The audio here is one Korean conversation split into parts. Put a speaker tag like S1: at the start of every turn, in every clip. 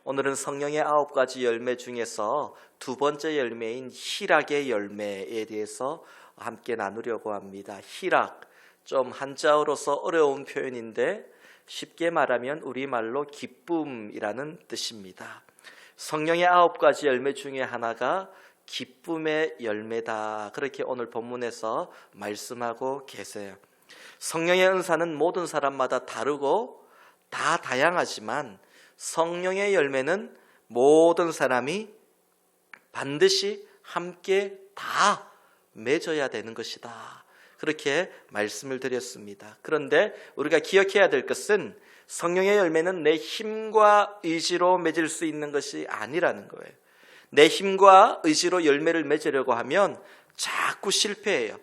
S1: 오늘은 성령의 9가지 열매 중에서 두 번째 열매인 희락의 열매에 대해서 함께 나누려고 합니다. 희락, 좀 한자어로서 어려운 표현인데 쉽게 말하면 우리말로 기쁨이라는 뜻입니다. 성령의 9가지 열매 중에 하나가 기쁨의 열매다, 그렇게 오늘 본문에서 말씀하고 계세요. 성령의 은사는 모든 사람마다 다르고 다 다양하지만 성령의 열매는 모든 사람이 반드시 함께 다 맺어야 되는 것이다, 그렇게 말씀을 드렸습니다. 그런데 우리가 기억해야 될 것은 성령의 열매는 내 힘과 의지로 맺을 수 있는 것이 아니라는 거예요. 내 힘과 의지로 열매를 맺으려고 하면 자꾸 실패해요.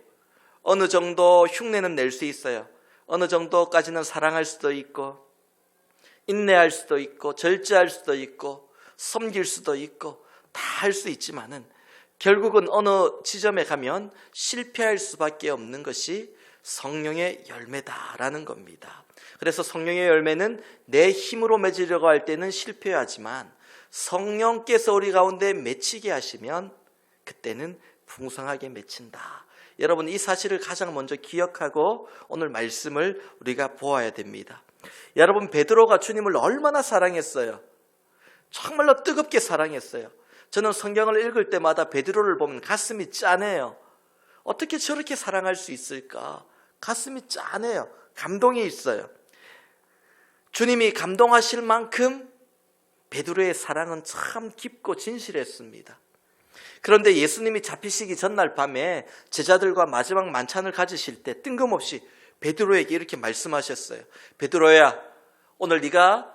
S1: 어느 정도 흉내는 낼 수 있어요. 어느 정도까지는 사랑할 수도 있고 인내할 수도 있고 절제할 수도 있고 섬길 수도 있고 다 할 수 있지만은 결국은 어느 지점에 가면 실패할 수밖에 없는 것이 성령의 열매다라는 겁니다. 그래서 성령의 열매는 내 힘으로 맺으려고 할 때는 실패하지만 성령께서 우리 가운데 맺히게 하시면 그때는 풍성하게 맺힌다. 여러분, 이 사실을 가장 먼저 기억하고 오늘 말씀을 우리가 보아야 됩니다. 여러분, 베드로가 주님을 얼마나 사랑했어요. 정말로 뜨겁게 사랑했어요. 저는 성경을 읽을 때마다 베드로를 보면 가슴이 짠해요. 어떻게 저렇게 사랑할 수 있을까? 가슴이 짠해요. 감동이 있어요. 주님이 감동하실 만큼 베드로의 사랑은 참 깊고 진실했습니다. 그런데 예수님이 잡히시기 전날 밤에 제자들과 마지막 만찬을 가지실 때 뜬금없이 베드로에게 이렇게 말씀하셨어요. 베드로야, 네가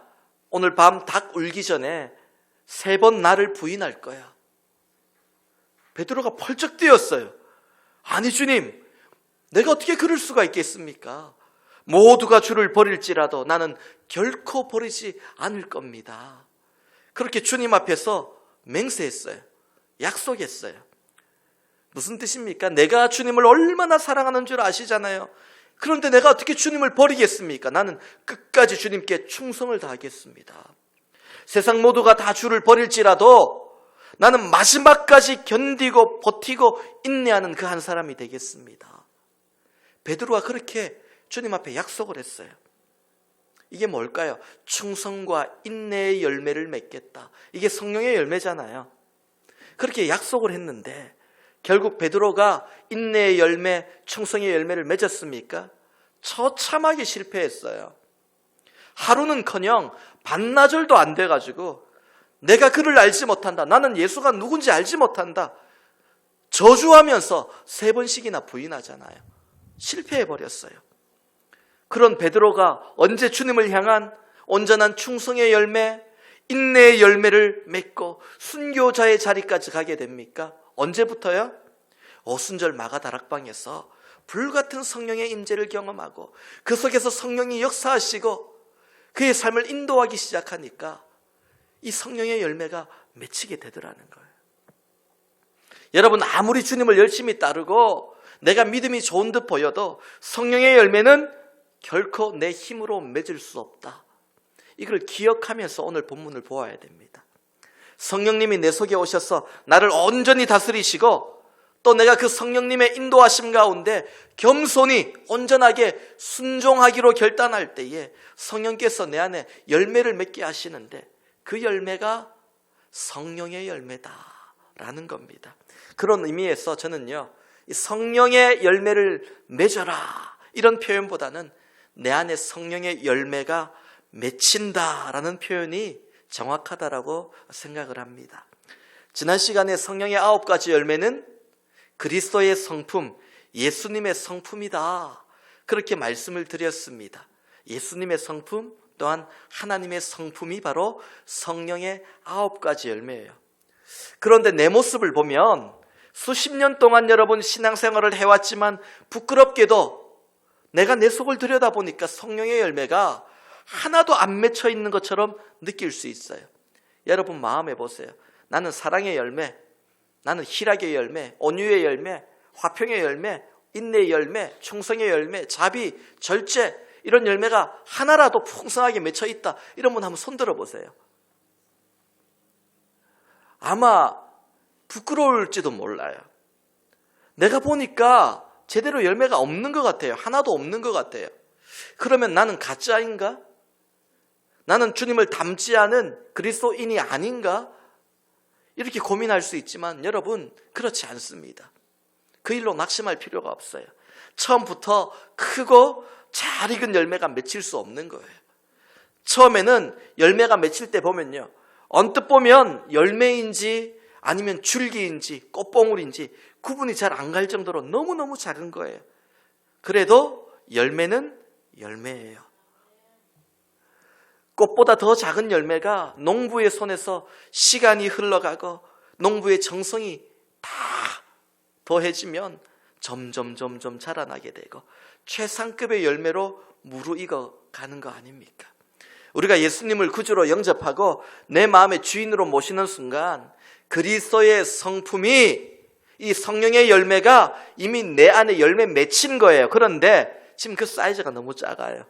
S1: 오늘 밤 닭 울기 전에 3번 나를 부인할 거야. 베드로가 펄쩍 뛰었어요. 아니 주님, 내가 어떻게 그럴 수가 있겠습니까? 모두가 주를 버릴지라도 나는 결코 버리지 않을 겁니다. 그렇게 주님 앞에서 맹세했어요. 약속했어요. 무슨 뜻입니까? 내가 주님을 얼마나 사랑하는 줄 아시잖아요. 그런데 내가 어떻게 주님을 버리겠습니까? 나는 끝까지 주님께 충성을 다하겠습니다. 세상 모두가 다 주를 버릴지라도 나는 마지막까지 견디고 버티고 인내하는 그 한 사람이 되겠습니다. 베드로가 그렇게 주님 앞에 약속을 했어요. 이게 뭘까요? 충성과 인내의 열매를 맺겠다. 이게 성령의 열매잖아요. 그렇게 약속을 했는데 결국 베드로가 인내의 열매, 충성의 열매를 맺었습니까? 처참하게 실패했어요. 하루는커녕 반나절도 안 돼가지고 내가 그를 알지 못한다, 나는 예수가 누군지 알지 못한다, 저주하면서 3번씩이나 부인하잖아요. 실패해버렸어요. 그런 베드로가 언제 주님을 향한 온전한 충성의 열매, 인내의 열매를 맺고 순교자의 자리까지 가게 됩니까? 언제부터요? 오순절 마가다락방에서 불같은 성령의 임재를 경험하고 그 속에서 성령이 역사하시고 그의 삶을 인도하기 시작하니까 이 성령의 열매가 맺히게 되더라는 거예요. 여러분, 아무리 주님을 열심히 따르고 내가 믿음이 좋은 듯 보여도 성령의 열매는 결코 내 힘으로 맺을 수 없다. 이걸 기억하면서 오늘 본문을 보아야 됩니다. 성령님이 내 속에 오셔서 나를 온전히 다스리시고 또 내가 그 성령님의 인도하심 가운데 겸손히 온전하게 순종하기로 결단할 때에 성령께서 내 안에 열매를 맺게 하시는데 그 열매가 성령의 열매다라는 겁니다. 그런 의미에서 저는요, 이 성령의 열매를 맺어라 이런 표현보다는 내 안에 성령의 열매가 맺힌다라는 표현이 정확하다라고 생각을 합니다. 지난 시간에 성령의 9가지 열매는 그리스도의 성품, 예수님의 성품이다, 그렇게 말씀을 드렸습니다. 예수님의 성품 또한 하나님의 성품이 바로 성령의 9가지 열매예요. 그런데 내 모습을 보면 수십 년 동안 여러분 신앙생활을 해왔지만 부끄럽게도 내가 내 속을 들여다보니까 성령의 열매가 하나도 안 맺혀 있는 것처럼 느낄 수 있어요. 여러분 마음해 보세요. 나는 사랑의 열매, 나는 희락의 열매, 온유의 열매, 화평의 열매, 인내의 열매, 충성의 열매, 자비, 절제, 이런 열매가 하나라도 풍성하게 맺혀 있다, 이런 분 한번 손 들어 보세요. 아마 부끄러울지도 몰라요. 내가 보니까 제대로 열매가 없는 것 같아요. 하나도 없는 것 같아요. 그러면 나는 가짜인가? 나는 주님을 닮지 않은 그리스도인이 아닌가? 이렇게 고민할 수 있지만 여러분, 그렇지 않습니다. 그 일로 낙심할 필요가 없어요. 처음부터 크고 잘 익은 열매가 맺힐 수 없는 거예요. 처음에는 열매가 맺힐 때 보면요, 언뜻 보면 열매인지 아니면 줄기인지 꽃봉울인지 구분이 잘 안 갈 정도로 너무너무 작은 거예요. 그래도 열매는 열매예요. 꽃보다 더 작은 열매가 농부의 손에서 시간이 흘러가고 농부의 정성이 다 더해지면 점점 자라나게 되고 최상급의 열매로 무르익어 가는 거 아닙니까? 우리가 예수님을 구주로 영접하고 내 마음의 주인으로 모시는 순간 그리스도의 성품이, 이 성령의 열매가 이미 내 안에 열매 맺힌 거예요. 그런데 지금 그 사이즈가 너무 작아요.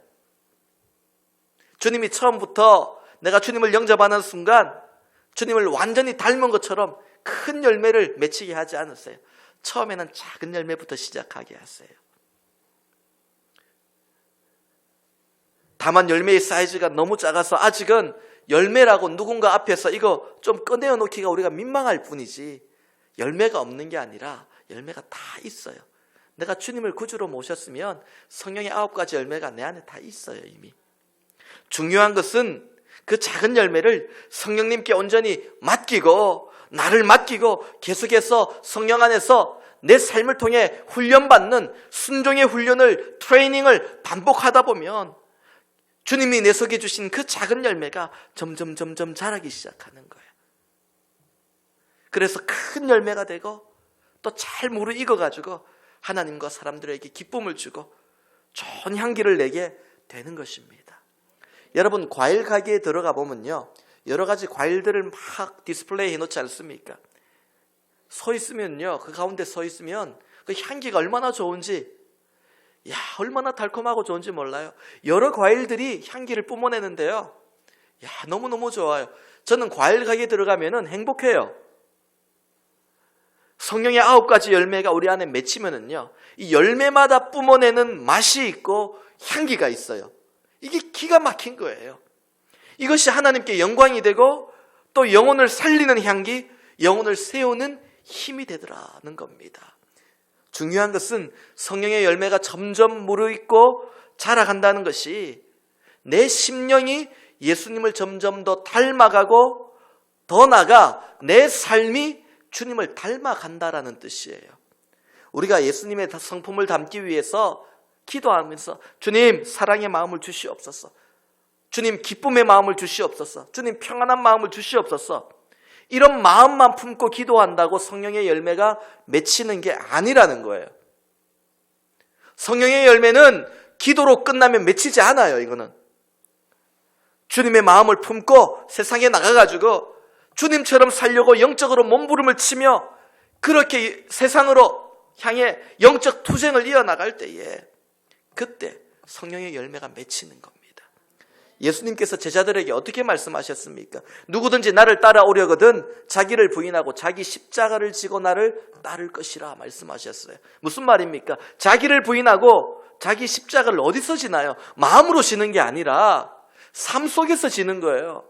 S1: 주님이 처음부터 내가 주님을 영접하는 순간 주님을 완전히 닮은 것처럼 큰 열매를 맺히게 하지 않았어요. 처음에는 작은 열매부터 시작하게 하세요. 다만 열매의 사이즈가 너무 작아서 아직은 열매라고 누군가 앞에서 이거 좀 꺼내어 놓기가 우리가 민망할 뿐이지, 열매가 없는 게 아니라 열매가 다 있어요. 내가 주님을 구주로 모셨으면 성령의 9가지 열매가 내 안에 다 있어요. 이미. 중요한 것은 그 작은 열매를 성령님께 온전히 맡기고, 나를 맡기고 계속해서 성령 안에서 내 삶을 통해 훈련받는 순종의 훈련을, 트레이닝을 반복하다 보면 주님이 내 속에 주신 그 작은 열매가 점점 자라기 시작하는 거예요. 그래서 큰 열매가 되고 또 잘 무르익어가지고 하나님과 사람들에게 기쁨을 주고 좋은 향기를 내게 되는 것입니다. 여러분, 과일 가게에 들어가 보면요, 여러 가지 과일들을 막 디스플레이 해놓지 않습니까? 서 있으면요, 그 가운데 서 있으면 그 향기가 얼마나 좋은지, 얼마나 달콤하고 좋은지 몰라요. 여러 과일들이 향기를 뿜어내는데요, 너무너무 좋아요. 저는 과일 가게에 들어가면은 행복해요. 성령의 9가지 열매가 우리 안에 맺히면은요, 이 열매마다 뿜어내는 맛이 있고 향기가 있어요. 이게 기가 막힌 거예요. 이것이 하나님께 영광이 되고 또 영혼을 살리는 향기, 영혼을 세우는 힘이 되더라는 겁니다. 중요한 것은 성령의 열매가 점점 무르익고 자라간다는 것이 내 심령이 예수님을 점점 더 닮아가고 더 나아가 내 삶이 주님을 닮아간다라는 뜻이에요. 우리가 예수님의 성품을 담기 위해서 기도하면서 주님 사랑의 마음을 주시옵소서, 주님 기쁨의 마음을 주시옵소서, 주님 평안한 마음을 주시옵소서, 이런 마음만 품고 기도한다고 성령의 열매가 맺히는 게 아니라는 거예요. 성령의 열매는 기도로 끝나면 맺히지 않아요. 이거는 주님의 마음을 품고 세상에 나가가지고 주님처럼 살려고 영적으로 몸부림을 치며 그렇게 세상으로 향해 영적 투쟁을 이어나갈 때에 그때 성령의 열매가 맺히는 겁니다. 예수님께서 제자들에게 어떻게 말씀하셨습니까? 누구든지 나를 따라오려거든 자기를 부인하고 자기 십자가를 지고 나를 따를 것이라 말씀하셨어요. 무슨 말입니까? 자기를 부인하고 자기 십자가를 어디서 지나요? 마음으로 지는 게 아니라 삶 속에서 지는 거예요.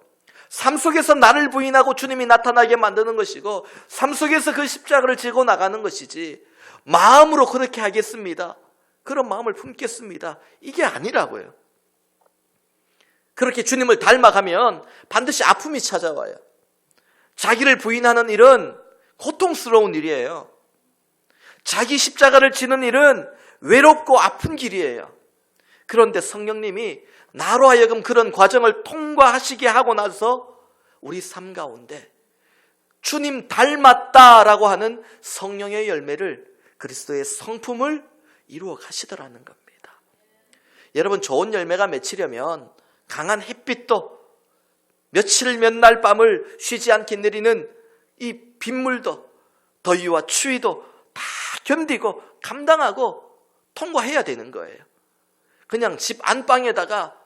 S1: 삶 속에서 나를 부인하고 주님이 나타나게 만드는 것이고 삶 속에서 그 십자가를 지고 나가는 것이지, 마음으로 그렇게 하겠습니다, 그런 마음을 품겠습니다, 이게 아니라고요. 그렇게 주님을 닮아가면 반드시 아픔이 찾아와요. 자기를 부인하는 일은 고통스러운 일이에요. 자기 십자가를 지는 일은 외롭고 아픈 길이에요. 그런데 성령님이 나로 하여금 그런 과정을 통과하시게 하고 나서 우리 삶 가운데 주님 닮았다라고 하는 성령의 열매를, 그리스도의 성품을 이루어 가시더라는 겁니다. 여러분, 좋은 열매가 맺히려면 강한 햇빛도, 며칠 몇 날 밤을 쉬지 않게 내리는 이 빗물도, 더위와 추위도 다 견디고 감당하고 통과해야 되는 거예요. 그냥 집 안방에다가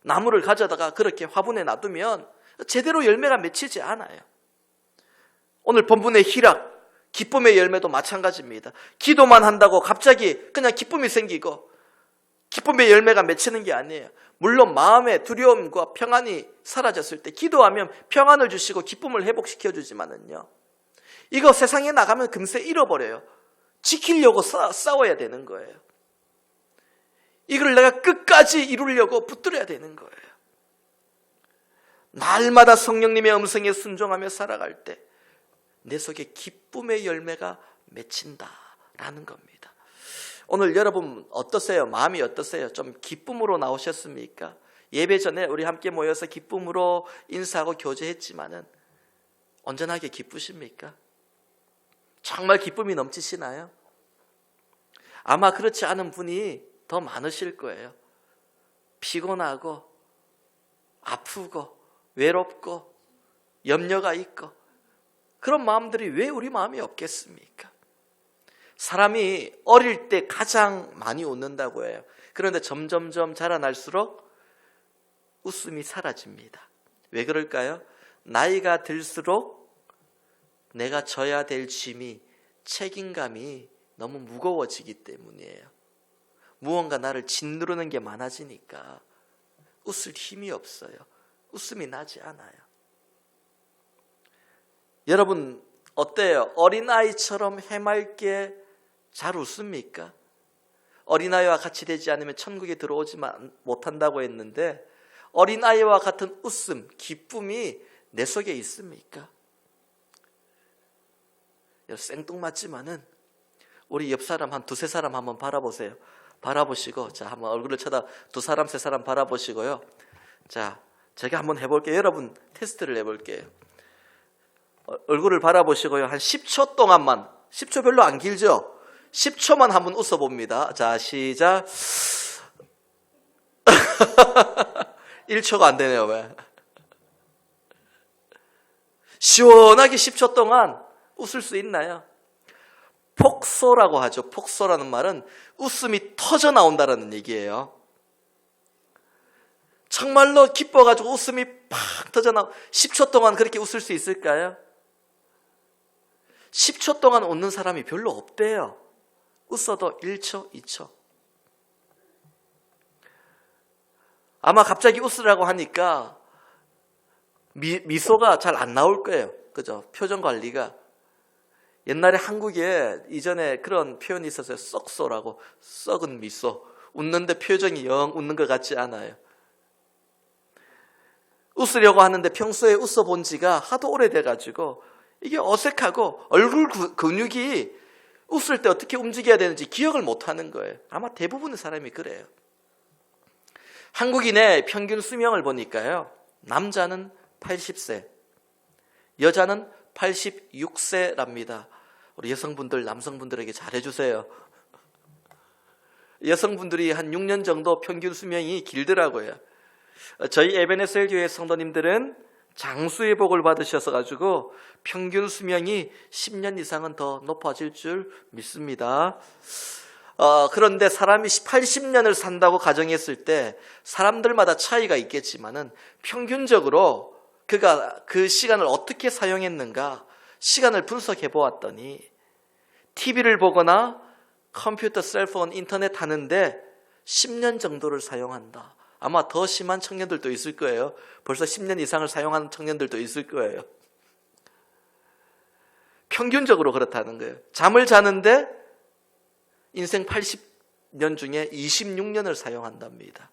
S1: 나무를 가져다가 그렇게 화분에 놔두면 제대로 열매가 맺히지 않아요. 오늘 본문의 희락, 기쁨의 열매도 마찬가지입니다. 기도만 한다고 갑자기 그냥 기쁨이 생기고 기쁨의 열매가 맺히는 게 아니에요. 물론 마음의 두려움과 평안이 사라졌을 때 기도하면 평안을 주시고 기쁨을 회복시켜 주지만은요, 이거 세상에 나가면 금세 잃어버려요. 지키려고 싸워야 되는 거예요. 이걸 내가 끝까지 이루려고 붙들어야 되는 거예요. 날마다 성령님의 음성에 순종하며 살아갈 때 내 속에 기쁨의 열매가 맺힌다라는 겁니다. 오늘 여러분 어떠세요? 마음이 어떠세요? 좀 기쁨으로 나오셨습니까? 예배 전에 우리 함께 모여서 기쁨으로 인사하고 교제했지만은 온전하게 기쁘십니까? 정말 기쁨이 넘치시나요? 아마 그렇지 않은 분이 더 많으실 거예요. 피곤하고 아프고 외롭고 염려가 있고 그런 마음들이 왜 우리 마음이 없겠습니까? 사람이 어릴 때 가장 많이 웃는다고 해요. 그런데 점점점 자라날수록 웃음이 사라집니다. 왜 그럴까요? 나이가 들수록 내가 져야 될 짐이, 책임감이 너무 무거워지기 때문이에요. 무언가 나를 짓누르는 게 많아지니까 웃을 힘이 없어요. 웃음이 나지 않아요. 여러분 어때요? 어린아이처럼 해맑게 잘 웃습니까? 어린아이와 같이 되지 않으면 천국에 들어오지 못한다고 했는데 어린아이와 같은 웃음, 기쁨이 내 속에 있습니까? 생뚱맞지만은 우리 옆 사람 한 두세 사람 한번 바라보세요. 바라보시고, 자, 한번 얼굴을 쳐다 두 사람, 세 사람 바라보시고요. 자, 제가 한번 해볼게요. 여러분 테스트를 해볼게요. 얼굴을 바라보시고요. 한 10초 동안만, 10초 별로 안 길죠? 10초만 한번 웃어봅니다. 자, 시작. 1초가 안 되네요. 왜? 시원하게 10초 동안 웃을 수 있나요? 폭소라고 하죠. 폭소라는 말은 웃음이 터져 나온다는 얘기예요. 정말로 기뻐가지고 웃음이 팍 터져 나오. 10초 동안 그렇게 웃을 수 있을까요? 10초 동안 웃는 사람이 별로 없대요. 웃어도 1초, 2초. 아마 갑자기 웃으라고 하니까 미소가 잘 안 나올 거예요. 그죠? 표정 관리가. 옛날에 한국에 이전에 그런 표현이 있었어요. 썩소라고. 썩은 미소. 웃는데 표정이 영 웃는 것 같지 않아요. 웃으려고 하는데 평소에 웃어본 지가 하도 오래돼가지고 이게 어색하고 얼굴 근육이 웃을 때 어떻게 움직여야 되는지 기억을 못하는 거예요. 아마 대부분의 사람이 그래요. 한국인의 평균 수명을 보니까요, 남자는 80세, 여자는 86세랍니다. 우리 여성분들, 남성분들에게 잘해주세요. 여성분들이 한 6년 정도 평균 수명이 길더라고요. 저희 에베네셀 교회 성도님들은 장수의 복을 받으셔서 가지고 평균 수명이 10년 이상은 더 높아질 줄 믿습니다. 그런데 사람이 80년을 산다고 가정했을 때 사람들마다 차이가 있겠지만은 평균적으로 그가 그 시간을 어떻게 사용했는가 시간을 분석해 보았더니 TV를 보거나 컴퓨터, 셀폰, 인터넷 하는데 10년 정도를 사용한다. 아마 더 심한 청년들도 있을 거예요. 벌써 10년 이상을 사용하는 청년들도 있을 거예요. 평균적으로 그렇다는 거예요. 잠을 자는데 인생 80년 중에 26년을 사용한답니다.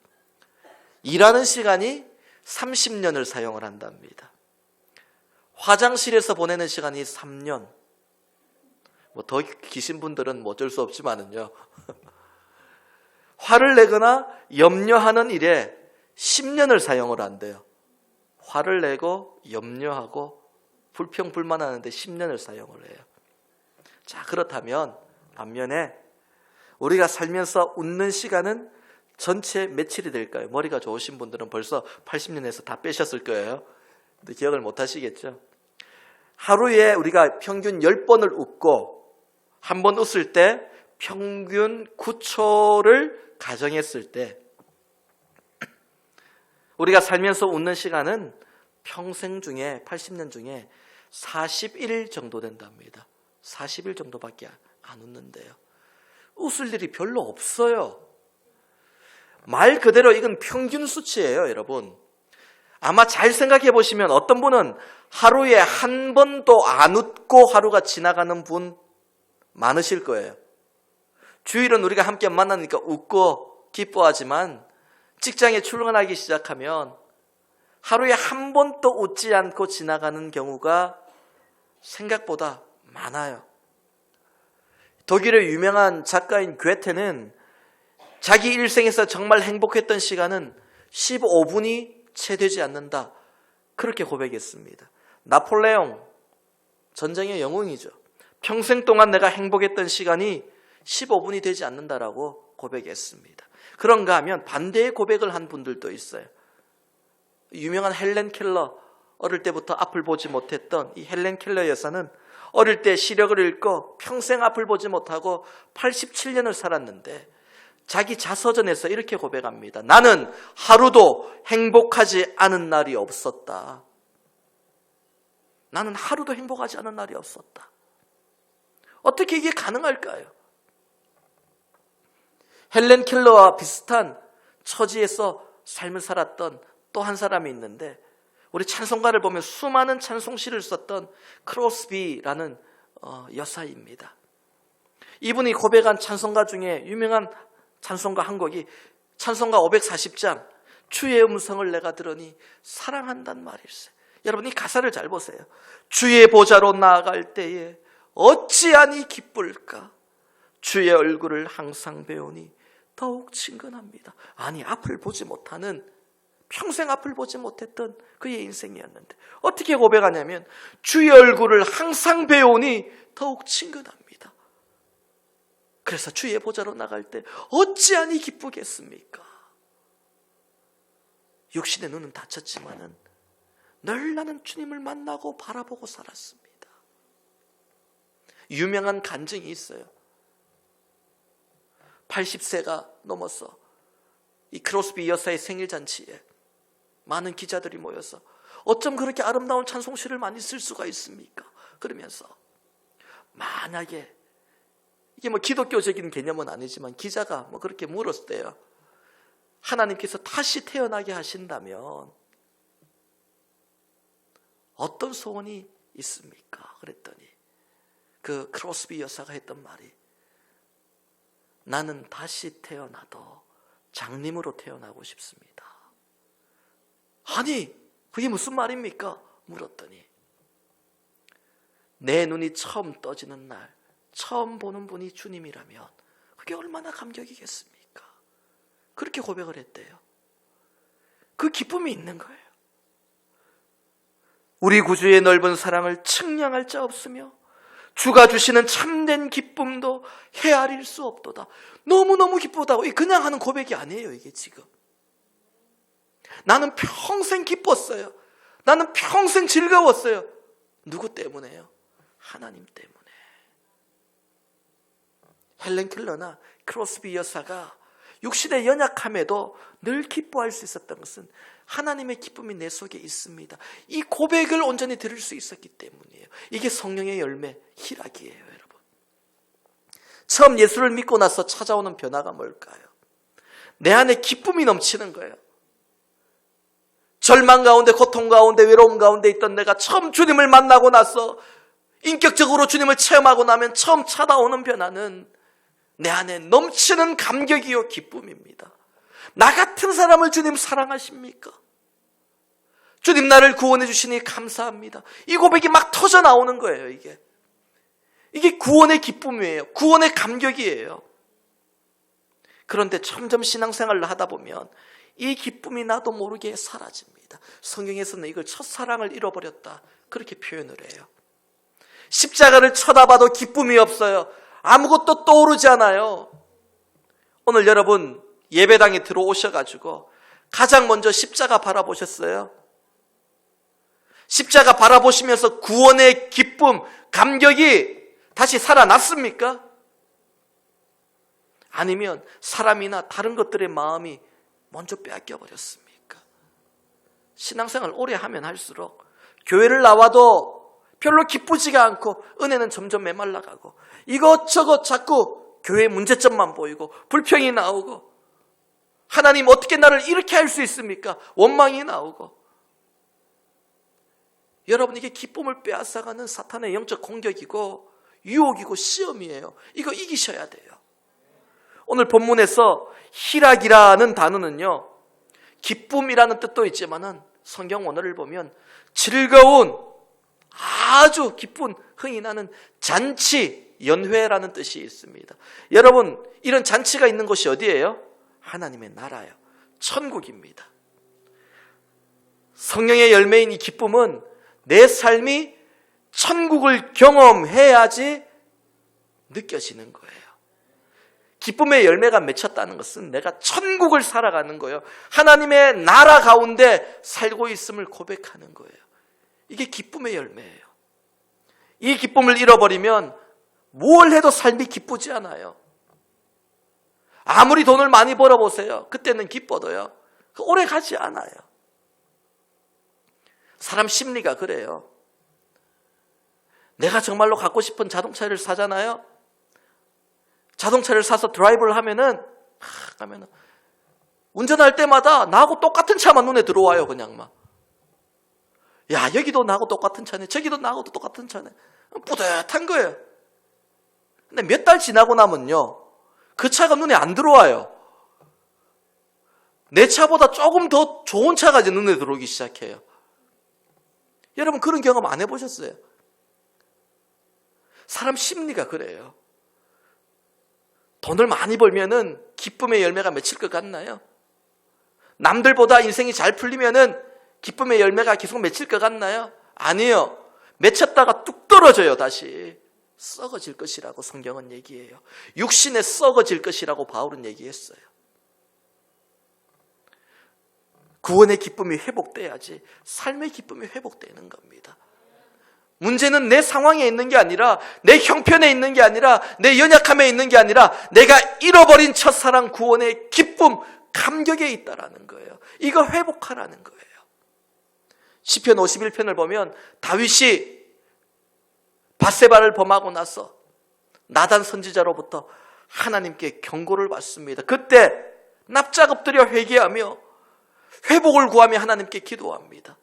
S1: 일하는 시간이 30년을 사용을 한답니다. 화장실에서 보내는 시간이 3년. 뭐 더 기신 분들은 뭐 어쩔 수 없지만은요. 화를 내거나 염려하는 일에 10년을 사용을 한대요. 화를 내고 염려하고 불평불만하는데 10년을 사용을 해요. 자, 그렇다면 반면에 우리가 살면서 웃는 시간은 전체 며칠이 될까요? 머리가 좋으신 분들은 벌써 80년에서 다 빼셨을 거예요. 근데 기억을 못 하시겠죠? 하루에 우리가 평균 10번을 웃고 한 번 웃을 때 평균 9초를 가정했을 때 우리가 살면서 웃는 시간은 평생 중에 80년 중에 40일 정도 된답니다. 40일 정도밖에 안 웃는데요. 웃을 일이 별로 없어요. 말 그대로 이건 평균 수치예요, 여러분. 아마 잘 생각해 보시면 어떤 분은 하루에 한 번도 안 웃고 하루가 지나가는 분 많으실 거예요. 주일은 우리가 함께 만나니까 웃고 기뻐하지만 직장에 출근하기 시작하면 하루에 한 번도 웃지 않고 지나가는 경우가 생각보다 많아요. 독일의 유명한 작가인 괴테는 자기 일생에서 정말 행복했던 시간은 15분이 채 되지 않는다. 그렇게 고백했습니다. 나폴레옹, 전쟁의 영웅이죠. 평생 동안 내가 행복했던 시간이 15분이 되지 않는다라고 고백했습니다. 그런가 하면 반대의 고백을 한 분들도 있어요. 유명한 헬렌 켈러, 어릴 때부터 앞을 보지 못했던 이 헬렌 켈러 여사는 어릴 때 시력을 잃고 평생 앞을 보지 못하고 87년을 살았는데 자기 자서전에서 이렇게 고백합니다. 나는 하루도 행복하지 않은 날이 없었다. 나는 하루도 행복하지 않은 날이 없었다. 어떻게 이게 가능할까요? 헬렌 켈러와 비슷한 처지에서 삶을 살았던 또 한 사람이 있는데 우리 찬송가를 보면 수많은 찬송시를 썼던 크로스비라는 여사입니다. 이분이 고백한 찬송가 중에 유명한 찬송가 한 곡이 찬송가 540장 주의 음성을 내가 들으니 사랑한단 말일세. 여러분 이 가사를 잘 보세요. 주의 보좌로 나아갈 때에 어찌하니 기쁠까. 주의 얼굴을 항상 배우니 더욱 친근합니다. 아니 앞을 보지 못하는 평생 앞을 보지 못했던 그의 인생이었는데 어떻게 고백하냐면 주의 얼굴을 항상 배우니 더욱 친근합니다. 그래서 주의 보좌로 나갈 때 어찌하니 기쁘겠습니까? 육신의 눈은 다쳤지만은 늘 나는 주님을 만나고 바라보고 살았습니다. 유명한 간증이 있어요. 80세가 넘어서 이 크로스비 여사의 생일잔치에 많은 기자들이 모여서 어쩜 그렇게 아름다운 찬송시를 많이 쓸 수가 있습니까? 그러면서 만약에 이게 뭐 기독교적인 개념은 아니지만 기자가 뭐 그렇게 물었대요. 하나님께서 다시 태어나게 하신다면 어떤 소원이 있습니까? 그랬더니 그 크로스비 여사가 했던 말이 나는 다시 태어나도 장님으로 태어나고 싶습니다. 아니 그게 무슨 말입니까? 물었더니 내 눈이 처음 떠지는 날 처음 보는 분이 주님이라면 그게 얼마나 감격이겠습니까? 그렇게 고백을 했대요. 그 기쁨이 있는 거예요. 우리 구주의 넓은 사랑을 측량할 자 없으며 주가 주시는 참된 기쁨도 헤아릴 수 없도다. 너무너무 기쁘다고 그냥 하는 고백이 아니에요. 이게 지금 나는 평생 기뻤어요. 나는 평생 즐거웠어요. 누구 때문에요? 하나님 때문에. 헬렌 켈러나 크로스비 여사가 육신의 연약함에도 늘 기뻐할 수 있었던 것은 하나님의 기쁨이 내 속에 있습니다. 이 고백을 온전히 들을 수 있었기 때문이에요. 이게 성령의 열매, 희락이에요, 여러분. 처음 예수를 믿고 나서 찾아오는 변화가 뭘까요? 내 안에 기쁨이 넘치는 거예요. 절망 가운데, 고통 가운데, 외로움 가운데 있던 내가 처음 주님을 만나고 나서 인격적으로 주님을 체험하고 나면 처음 찾아오는 변화는 내 안에 넘치는 감격이요 기쁨입니다. 나 같은 사람을 주님 사랑하십니까? 주님 나를 구원해 주시니 감사합니다. 이 고백이 막 터져 나오는 거예요. 이게 구원의 기쁨이에요. 구원의 감격이에요. 그런데 점점 신앙생활을 하다 보면 이 기쁨이 나도 모르게 사라집니다. 성경에서는 이걸 첫사랑을 잃어버렸다 그렇게 표현을 해요. 십자가를 쳐다봐도 기쁨이 없어요. 아무것도 떠오르지 않아요. 오늘 여러분 예배당에 들어오셔가지고 가장 먼저 십자가 바라보셨어요? 십자가 바라보시면서 구원의 기쁨, 감격이 다시 살아났습니까? 아니면 사람이나 다른 것들의 마음이 먼저 빼앗겨버렸습니까? 신앙생활 오래 하면 할수록 교회를 나와도 별로 기쁘지가 않고 은혜는 점점 메말라가고 이것저것 자꾸 교회의 문제점만 보이고 불평이 나오고 하나님 어떻게 나를 이렇게 할 수 있습니까? 원망이 나오고 여러분 이게 기쁨을 빼앗아가는 사탄의 영적 공격이고 유혹이고 시험이에요. 이거 이기셔야 돼요. 오늘 본문에서 희락이라는 단어는요 기쁨이라는 뜻도 있지만은 성경 원어를 보면 즐거운 아주 기쁜 흥이 나는 잔치 연회라는 뜻이 있습니다. 여러분 이런 잔치가 있는 곳이 어디예요? 하나님의 나라요. 천국입니다. 성령의 열매인 이 기쁨은 내 삶이 천국을 경험해야지 느껴지는 거예요. 기쁨의 열매가 맺혔다는 것은 내가 천국을 살아가는 거예요. 하나님의 나라 가운데 살고 있음을 고백하는 거예요. 이게 기쁨의 열매예요. 이 기쁨을 잃어버리면 뭘 해도 삶이 기쁘지 않아요. 아무리 돈을 많이 벌어보세요. 그때는 기뻐도요. 오래 가지 않아요. 사람 심리가 그래요. 내가 정말로 갖고 싶은 자동차를 사잖아요. 자동차를 사서 드라이브를 하면은 운전할 때마다 나하고 똑같은 차만 눈에 들어와요. 그냥 막. 야, 여기도 나하고 똑같은 차네. 저기도 나하고 똑같은 차네. 뿌듯한 거예요. 근데 몇 달 지나고 나면요. 그 차가 눈에 안 들어와요. 내 차보다 조금 더 좋은 차가 이제 눈에 들어오기 시작해요. 여러분 그런 경험 안 해보셨어요? 사람 심리가 그래요. 돈을 많이 벌면은 기쁨의 열매가 맺힐 것 같나요? 남들보다 인생이 잘 풀리면은 기쁨의 열매가 계속 맺힐 것 같나요? 아니요. 맺혔다가 뚝 떨어져요, 다시. 썩어질 것이라고 성경은 얘기해요. 육신에 썩어질 것이라고 바울은 얘기했어요. 구원의 기쁨이 회복돼야지 삶의 기쁨이 회복되는 겁니다. 문제는 내 상황에 있는 게 아니라 내 형편에 있는 게 아니라 내 연약함에 있는 게 아니라 내가 잃어버린 첫사랑 구원의 기쁨, 감격에 있다라는 거예요. 이거 회복하라는 거예요. 시편 51편을 보면 다윗이 밧세바를 범하고 나서 나단 선지자로부터 하나님께 경고를 받습니다. 그때 납작 엎드려 회개하며 회복을 구하며 하나님께 기도합니다.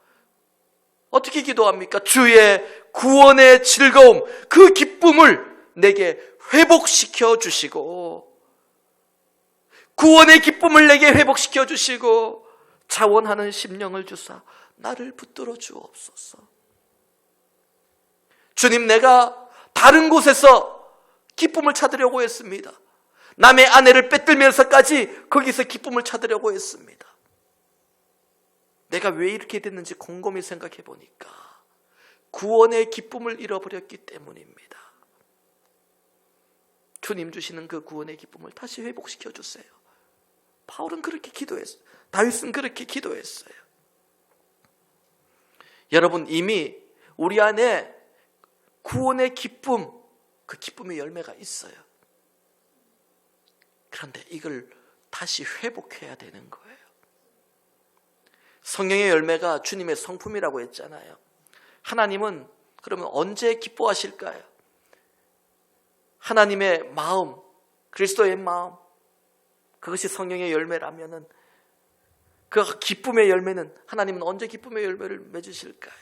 S1: 어떻게 기도합니까? 주의 구원의 즐거움, 그 기쁨을 내게 회복시켜 주시고 구원의 기쁨을 내게 회복시켜 주시고 자원하는 심령을 주사 나를 붙들어 주옵소서. 주님, 내가 다른 곳에서 기쁨을 찾으려고 했습니다. 남의 아내를 빼들면서까지 거기서 기쁨을 찾으려고 했습니다. 내가 왜 이렇게 됐는지 곰곰이 생각해 보니까 구원의 기쁨을 잃어버렸기 때문입니다. 주님 주시는 그 구원의 기쁨을 다시 회복시켜 주세요. 바울은 그렇게 기도했어요. 다윗은 그렇게 기도했어요. 여러분, 이미 우리 안에 구원의 기쁨, 그 기쁨의 열매가 있어요. 그런데 이걸 다시 회복해야 되는 거예요. 성령의 열매가 주님의 성품이라고 했잖아요. 하나님은 그러면 언제 기뻐하실까요? 하나님의 마음, 그리스도의 마음, 그것이 성령의 열매라면은 그 기쁨의 열매는 하나님은 언제 기쁨의 열매를 맺으실까요?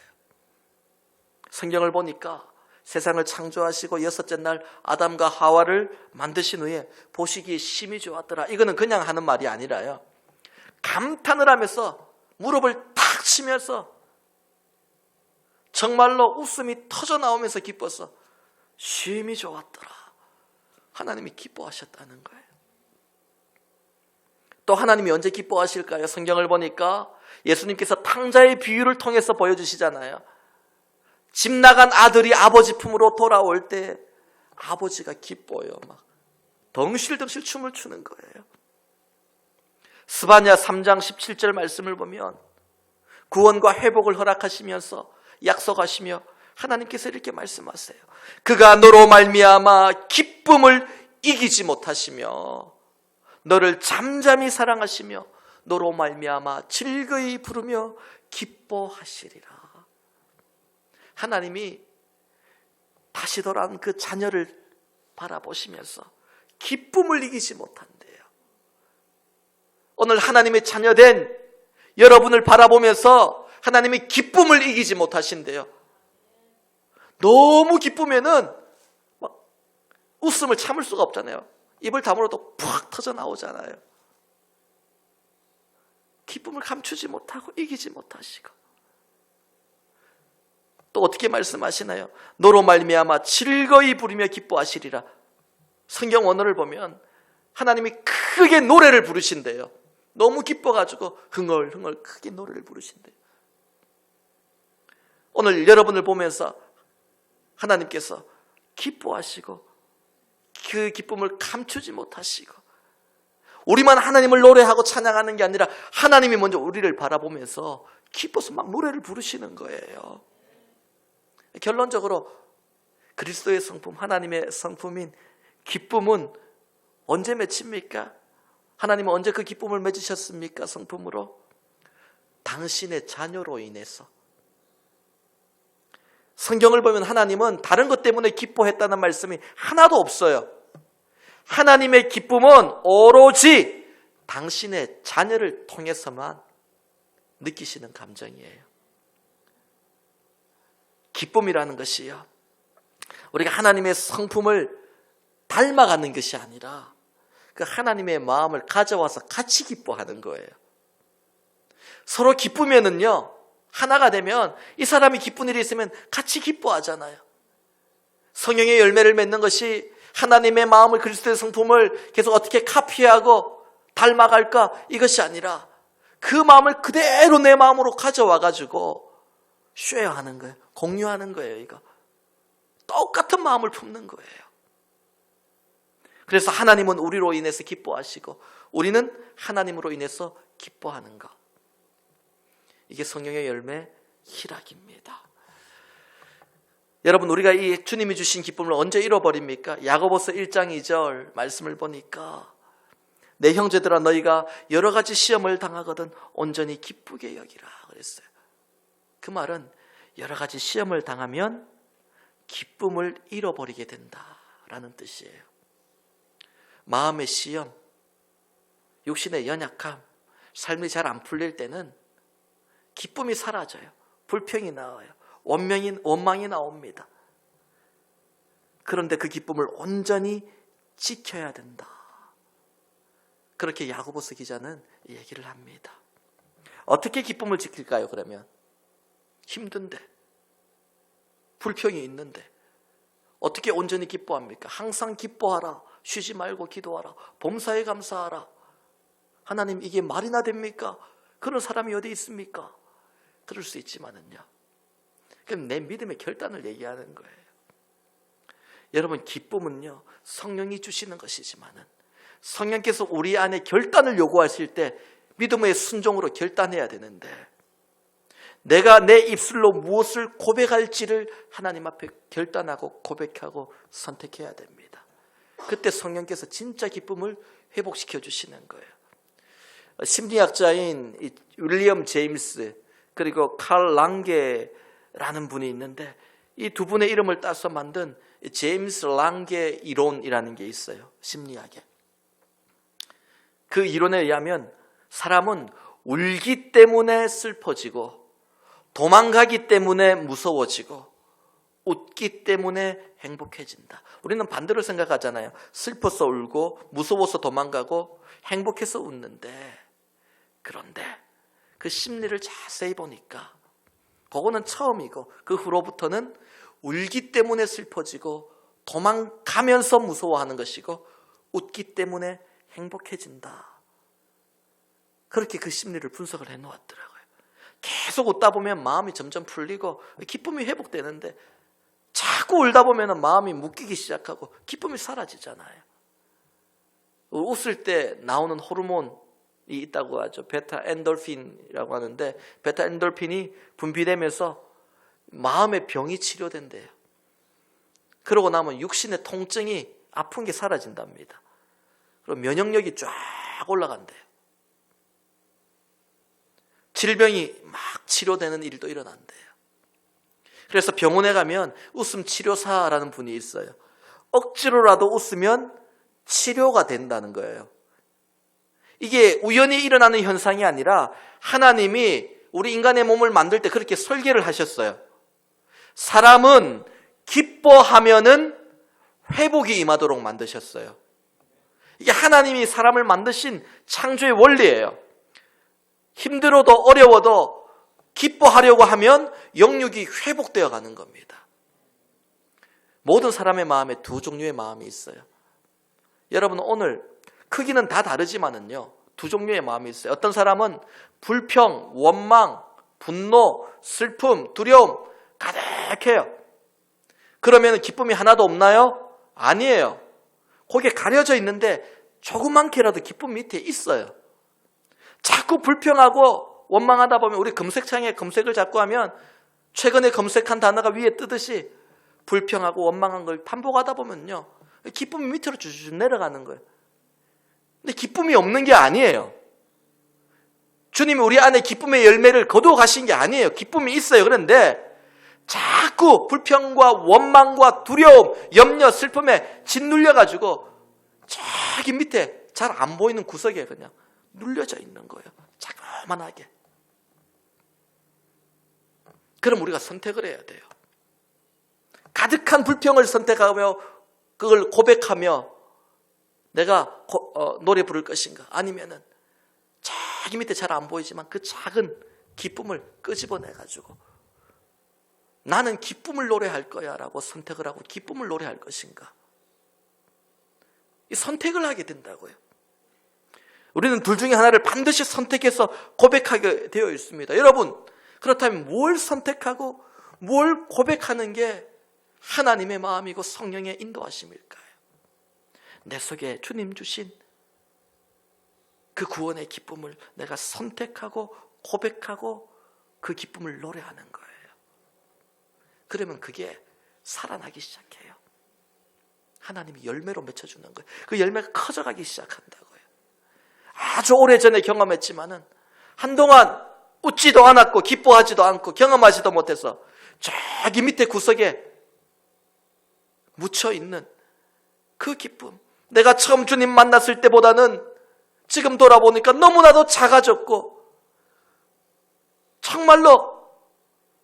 S1: 성경을 보니까 세상을 창조하시고 여섯째 날 아담과 하와를 만드신 후에 보시기에 심히 좋았더라. 이거는 그냥 하는 말이 아니라요. 감탄을 하면서 무릎을 탁 치면서 정말로 웃음이 터져 나오면서 기뻐서 심히 좋았더라. 하나님이 기뻐하셨다는 거예요. 또 하나님이 언제 기뻐하실까요? 성경을 보니까 예수님께서 탕자의 비유를 통해서 보여주시잖아요. 집 나간 아들이 아버지 품으로 돌아올 때 아버지가 기뻐요. 막 덩실덩실 춤을 추는 거예요. 스바냐 3장 17절 말씀을 보면 구원과 회복을 허락하시면서 약속하시며 하나님께서 이렇게 말씀하세요. 그가 너로 말미암아 기쁨을 이기지 못하시며 너를 잠잠히 사랑하시며 너로 말미암아 즐거이 부르며 기뻐하시리라. 하나님이 다시 돌아온 그 자녀를 바라보시면서 기쁨을 이기지 못한대요. 오늘 하나님의 자녀된 여러분을 바라보면서 하나님의 기쁨을 이기지 못하신대요. 너무 기쁘면은 막 웃음을 참을 수가 없잖아요. 입을 다물어도 푹 터져 나오잖아요. 기쁨을 감추지 못하고 이기지 못하시고, 또 어떻게 말씀하시나요? 너로 말미암아 즐거이 부르며 기뻐하시리라. 성경 원어를 보면 하나님이 크게 노래를 부르신대요. 너무 기뻐가지고 흥얼흥얼 크게 노래를 부르신대요. 오늘 여러분을 보면서 하나님께서 기뻐하시고 그 기쁨을 감추지 못하시고, 우리만 하나님을 노래하고 찬양하는 게 아니라 하나님이 먼저 우리를 바라보면서 기뻐서 막 노래를 부르시는 거예요. 결론적으로 그리스도의 성품, 하나님의 성품인 기쁨은 언제 맺힙니까? 하나님은 언제 그 기쁨을 맺으셨습니까? 성품으로 당신의 자녀로 인해서. 성경을 보면 하나님은 다른 것 때문에 기뻐했다는 말씀이 하나도 없어요. 하나님의 기쁨은 오로지 당신의 자녀를 통해서만 느끼시는 감정이에요. 기쁨이라는 것이요, 우리가 하나님의 성품을 닮아가는 것이 아니라 그 하나님의 마음을 가져와서 같이 기뻐하는 거예요. 서로 기쁘면은요, 하나가 되면 이 사람이 기쁜 일이 있으면 같이 기뻐하잖아요. 성령의 열매를 맺는 것이 하나님의 마음을, 그리스도의 성품을 계속 어떻게 카피하고 닮아갈까, 이것이 아니라 그 마음을 그대로 내 마음으로 가져와가지고 쉐어하는 거예요. 공유하는 거예요. 이거 똑같은 마음을 품는 거예요. 그래서 하나님은 우리로 인해서 기뻐하시고 우리는 하나님으로 인해서 기뻐하는 것, 이게 성령의 열매 희락입니다. 여러분, 우리가 이 주님이 주신 기쁨을 언제 잃어버립니까? 야고보서 1장 2절 말씀을 보니까 내 형제들아 너희가 여러 가지 시험을 당하거든 온전히 기쁘게 여기라 그랬어요. 그 말은 여러 가지 시험을 당하면 기쁨을 잃어버리게 된다라는 뜻이에요. 마음의 시험, 육신의 연약함, 삶이 잘 안 풀릴 때는 기쁨이 사라져요. 불평이 나와요. 원망이 나옵니다. 그런데 그 기쁨을 온전히 지켜야 된다. 그렇게 야고보서 기자는 얘기를 합니다. 어떻게 기쁨을 지킬까요? 그러면 힘든데, 불평이 있는데 어떻게 온전히 기뻐합니까? 항상 기뻐하라, 쉬지 말고 기도하라, 범사에 감사하라. 하나님, 이게 말이나 됩니까? 그런 사람이 어디 있습니까? 그럴 수 있지만은요, 그럼 내 믿음의 결단을 얘기하는 거예요. 여러분, 기쁨은요 성령이 주시는 것이지만은 성령께서 우리 안에 결단을 요구하실 때 믿음의 순종으로 결단해야 되는데, 내가 내 입술로 무엇을 고백할지를 하나님 앞에 결단하고 고백하고 선택해야 됩니다. 그때 성령께서 진짜 기쁨을 회복시켜 주시는 거예요. 심리학자인 윌리엄 제임스 그리고 칼 랑게라는 분이 있는데, 이 두 분의 이름을 따서 만든 제임스 랑게 이론이라는 게 있어요. 심리학에. 그 이론에 의하면 사람은 울기 때문에 슬퍼지고, 도망가기 때문에 무서워지고, 웃기 때문에 행복해진다. 우리는 반대로 생각하잖아요. 슬퍼서 울고 무서워서 도망가고 행복해서 웃는데, 그런데 그 심리를 자세히 보니까 그거는 처음이고, 그 후로부터는 울기 때문에 슬퍼지고 도망가면서 무서워하는 것이고 웃기 때문에 행복해진다. 그렇게 그 심리를 분석을 해놓았더라고요. 계속 웃다 보면 마음이 점점 풀리고 기쁨이 회복되는데, 자꾸 울다 보면 마음이 묶이기 시작하고 기쁨이 사라지잖아요. 웃을 때 나오는 호르몬이 있다고 하죠. 베타 엔돌핀이라고 하는데, 베타 엔돌핀이 분비되면서 마음의 병이 치료된대요. 그러고 나면 육신의 통증이, 아픈 게 사라진답니다. 그리고 면역력이 쫙 올라간대요. 질병이 막 치료되는 일도 일어난대요. 그래서 병원에 가면 웃음 치료사라는 분이 있어요. 억지로라도 웃으면 치료가 된다는 거예요. 이게 우연히 일어나는 현상이 아니라 하나님이 우리 인간의 몸을 만들 때 그렇게 설계를 하셨어요. 사람은 기뻐하면은 회복이 임하도록 만드셨어요. 이게 하나님이 사람을 만드신 창조의 원리예요. 힘들어도 어려워도 기뻐하려고 하면 영육이 회복되어 가는 겁니다. 모든 사람의 마음에 두 종류의 마음이 있어요. 여러분, 오늘 크기는 다 다르지만은요, 두 종류의 마음이 있어요. 어떤 사람은 불평, 원망, 분노, 슬픔, 두려움 가득해요. 그러면 기쁨이 하나도 없나요? 아니에요. 거기에 가려져 있는데 조그만게라도 기쁨 밑에 있어요. 자꾸 불평하고 원망하다 보면 우리 검색창에 검색을 자꾸 하면 최근에 검색한 단어가 위에 뜨듯이 불평하고 원망한 걸 반복하다 보면요, 기쁨이 밑으로 주르륵 내려가는 거예요. 근데 기쁨이 없는 게 아니에요. 주님이 우리 안에 기쁨의 열매를 거두어 가신 게 아니에요. 기쁨이 있어요. 그런데 자꾸 불평과 원망과 두려움, 염려, 슬픔에 짓눌려가지고 저기 밑에 잘 안 보이는 구석에 그냥 눌려져 있는 거예요. 자그만하게. 그럼 우리가 선택을 해야 돼요. 가득한 불평을 선택하며 그걸 고백하며 내가 노래 부를 것인가? 아니면은 저기 밑에 잘 안 보이지만 그 작은 기쁨을 끄집어내가지고 나는 기쁨을 노래할 거야 라고 선택을 하고 기쁨을 노래할 것인가? 이 선택을 하게 된다고요. 우리는 둘 중에 하나를 반드시 선택해서 고백하게 되어 있습니다. 여러분, 그렇다면 뭘 선택하고 뭘 고백하는 게 하나님의 마음이고 성령의 인도하심일까요? 내 속에 주님 주신 그 구원의 기쁨을 내가 선택하고 고백하고 그 기쁨을 노래하는 거예요. 그러면 그게 살아나기 시작해요. 하나님이 열매로 맺혀주는 거예요. 그 열매가 커져가기 시작한다고요. 아주 오래전에 경험했지만은 한동안 웃지도 않았고 기뻐하지도 않고 경험하지도 못해서 저기 밑에 구석에 묻혀있는 그 기쁨, 내가 처음 주님 만났을 때보다는 지금 돌아보니까 너무나도 작아졌고 정말로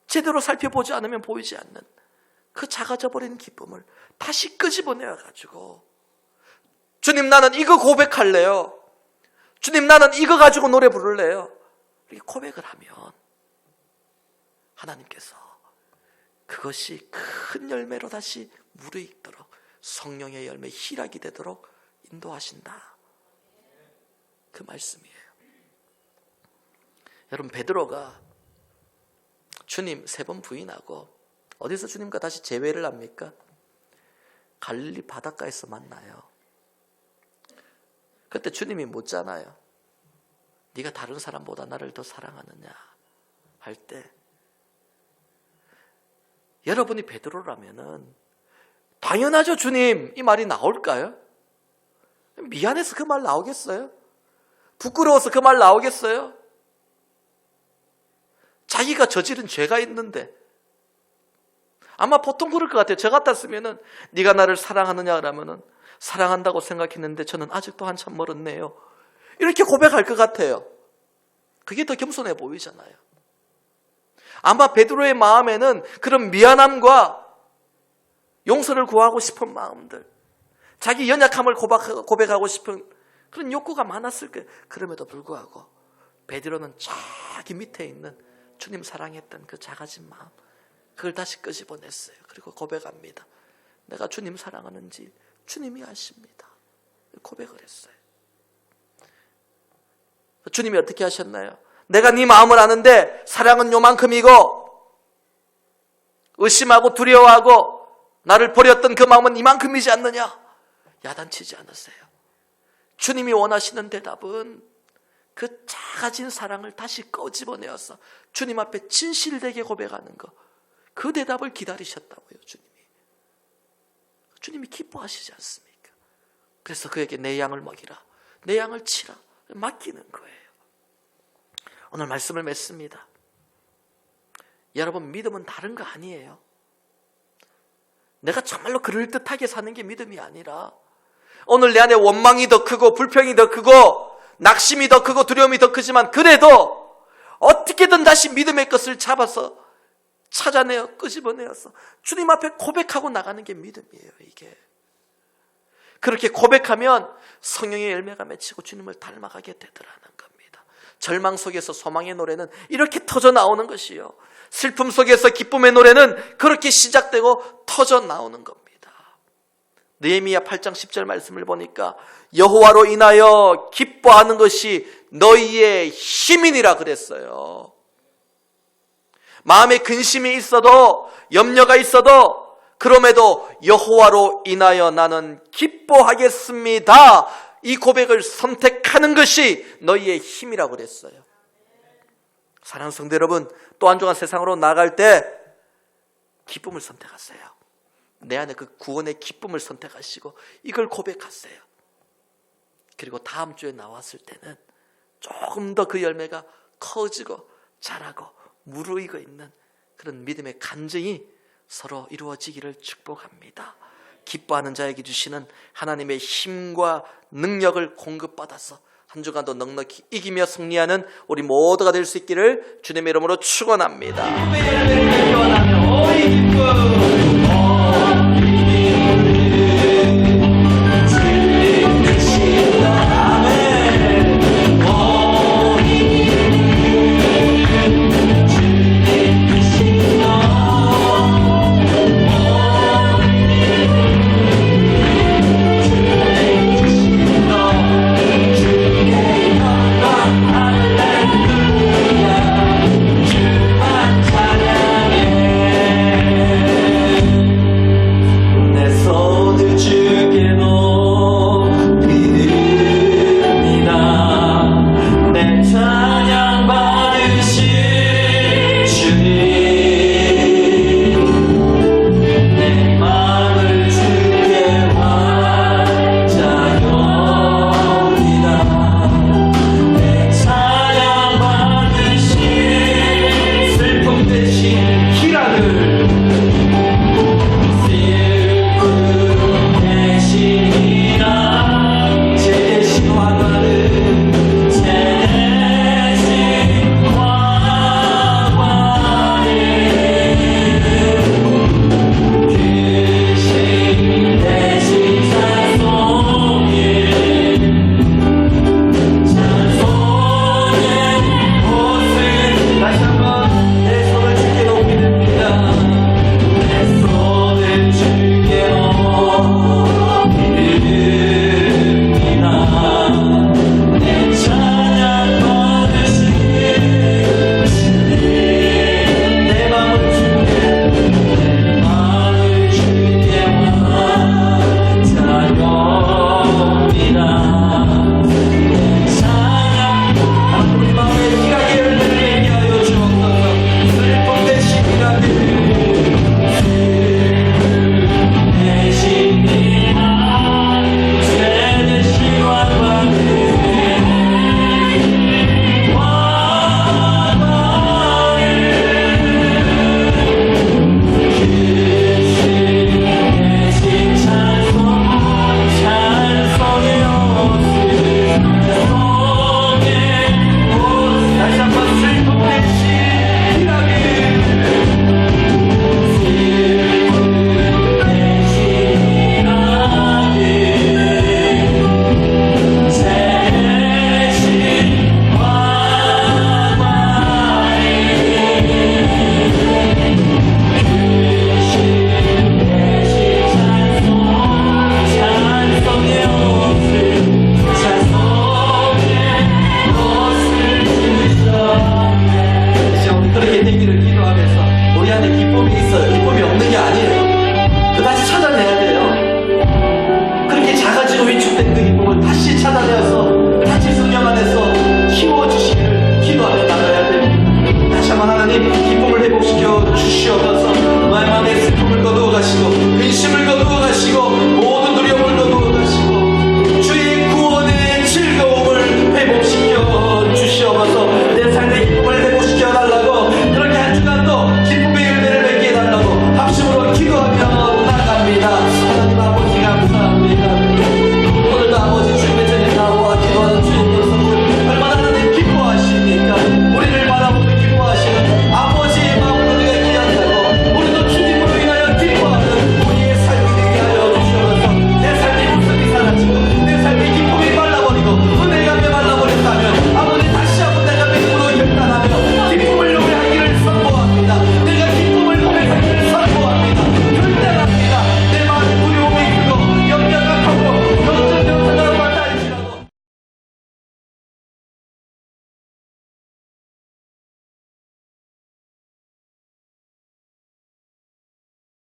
S1: 제대로 살펴보지 않으면 보이지 않는 그 작아져 버린 기쁨을 다시 끄집어내가지고 주님, 나는 이거 고백할래요. 주님, 나는 이거 가지고 노래 부를래요. 이렇게 고백을 하면 하나님께서 그것이 큰 열매로 다시 무르익도록 성령의 열매, 희락이 되도록 인도하신다. 그 말씀이에요. 여러분, 베드로가 주님 3번 부인하고 어디서 주님과 다시 재회를 합니까? 갈릴리 바닷가에서 만나요. 그때 주님이 묻잖아요. 네가 다른 사람보다 나를 더 사랑하느냐 할 때, 여러분이 베드로라면은 당연하죠, 주님, 이 말이 나올까요? 미안해서 그 말 나오겠어요? 부끄러워서 그 말 나오겠어요? 자기가 저지른 죄가 있는데 아마 보통 그럴 것 같아요. 저 같았으면은 네가 나를 사랑하느냐 그러면은 사랑한다고 생각했는데 저는 아직도 한참 멀었네요. 이렇게 고백할 것 같아요. 그게 더 겸손해 보이잖아요. 아마 베드로의 마음에는 그런 미안함과 용서를 구하고 싶은 마음들, 자기 연약함을 고백하고 싶은 그런 욕구가 많았을 거예요. 그럼에도 불구하고 베드로는 저기 밑에 있는 주님 사랑했던 그 작아진 마음, 그걸 다시 끄집어냈어요. 그리고 고백합니다. 내가 주님 사랑하는지 주님이 아십니다. 고백을 했어요. 주님이 어떻게 하셨나요? 내가 네 마음을 아는데 사랑은 요만큼이고 의심하고 두려워하고 나를 버렸던 그 마음은 이만큼이지 않느냐? 야단치지 않으세요. 주님이 원하시는 대답은 그 작아진 사랑을 다시 꺼집어내어서 주님 앞에 진실되게 고백하는 것, 그 대답을 기다리셨다고요. 주님이 기뻐하시지 않습니까? 그래서 그에게 내 양을 먹이라, 내 양을 치라, 맡기는 거예요. 오늘 말씀을 맺습니다. 여러분, 믿음은 다른 거 아니에요. 내가 정말로 그럴듯하게 사는 게 믿음이 아니라 오늘 내 안에 원망이 더 크고 불평이 더 크고 낙심이 더 크고 두려움이 더 크지만 그래도 어떻게든 다시 믿음의 것을 잡아서 찾아내어 끄집어내어서 주님 앞에 고백하고 나가는 게 믿음이에요. 이게 그렇게 고백하면 성령의 열매가 맺히고 주님을 닮아가게 되더라는 겁니다. 절망 속에서 소망의 노래는 이렇게 터져 나오는 것이요, 슬픔 속에서 기쁨의 노래는 그렇게 시작되고 터져 나오는 겁니다. 느헤미야 8장 10절 말씀을 보니까 여호와로 인하여 기뻐하는 것이 너희의 힘이니라 그랬어요. 마음에 근심이 있어도 염려가 있어도 그럼에도 여호와로 인하여 나는 기뻐하겠습니다. 이 고백을 선택하는 것이 너희의 힘이라고 그랬어요. 사랑하는 성도 여러분, 또 한 주간 세상으로 나갈 때 기쁨을 선택하세요. 내 안에 그 구원의 기쁨을 선택하시고 이걸 고백하세요. 그리고 다음 주에 나왔을 때는 조금 더 그 열매가 커지고 자라고 무르익어 있는 그런 믿음의 간증이 서로 이루어지기를 축복합니다. 기뻐하는 자에게 주시는 하나님의 힘과 능력을 공급받아서 한 주간도 넉넉히 이기며 승리하는 우리 모두가 될 수 있기를 주님의 이름으로 축원합니다.